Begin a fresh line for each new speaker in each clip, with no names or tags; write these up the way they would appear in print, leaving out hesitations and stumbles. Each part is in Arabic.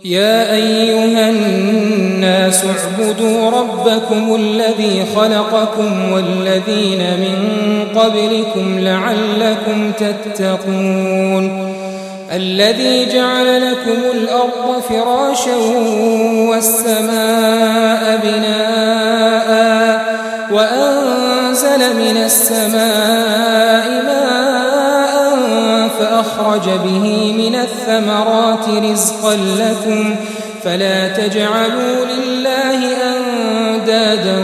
يا أيها الناس اعبدوا ربكم الذي خلقكم والذين من قبلكم لعلكم تتقون الذي جعل لكم الأرض فراشا والسماء بناء وأنزل من السماء ماء فأخرج به من الثمرات رزقا لكم فلا تجعلوا لله أندادا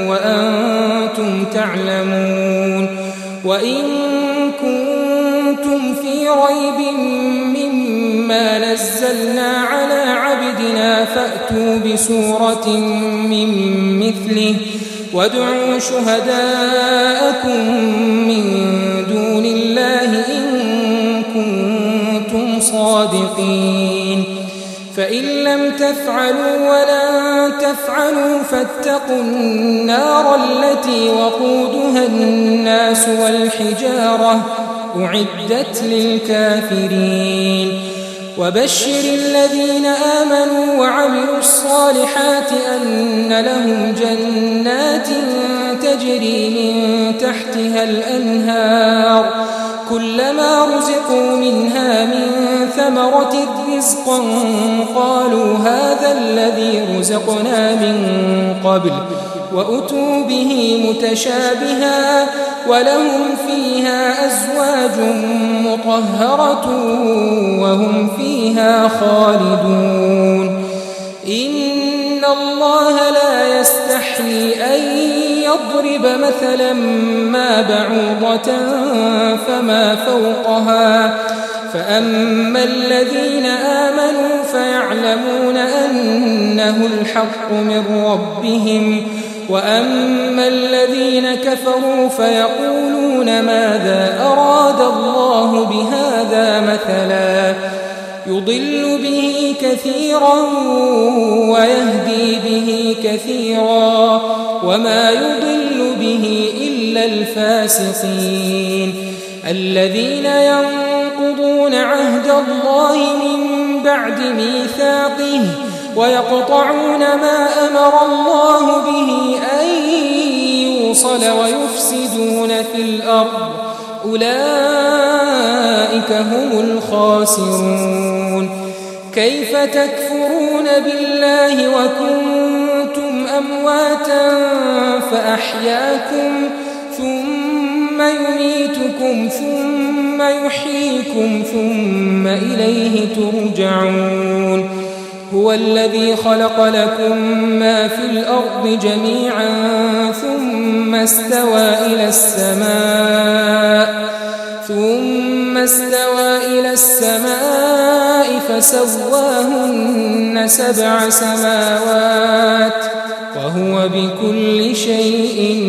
وأنتم تعلمون وإن كنتم في ريب مما نزلنا على عبدنا فأتوا بسورة من مثله وادعوا شهداءكم من دون الله إن كنتم صادقين فإن لم تفعلوا ولن تفعلوا فاتقوا النار التي وقودها الناس والحجارة أعدت للكافرين وبشر الذين آمنوا وعملوا الصالحات أن لهم جنات تجري من تحتها الأنهار كلما رزقوا منها من ثمرة رزقا قالوا هذا الذي رزقنا من قبل وأتوا به متشابها ولهم فيها أزواج مطهرة وهم فيها خالدون إن الله لا يستحيي أن يضرب مثلا ما بعوضة فما فوقها فأما الذين آمنوا فيعلمون أنه الحق من ربهم وأما الذين كفروا فيقولون ماذا أراد الله بهذا مثلا يضل به كثيرا ويهدي به كثيرا وما يضل به إلا الفاسقين الذين ينقضون عهد الله من بعد ميثاقه ويقطعون ما أمر الله به أن يوصل ويفسدون في الأرض أولئك هم الخاسرون كيف تكفرون بالله وكنتم أمواتا فأحياكم ثم يميتكم ثم يحييكم ثم إليه ترجعون هو الذي خلق لكم ما في الأرض جميعا ثم استوى إلى السماء فسواهن 7 سماوات وهو بكل شيء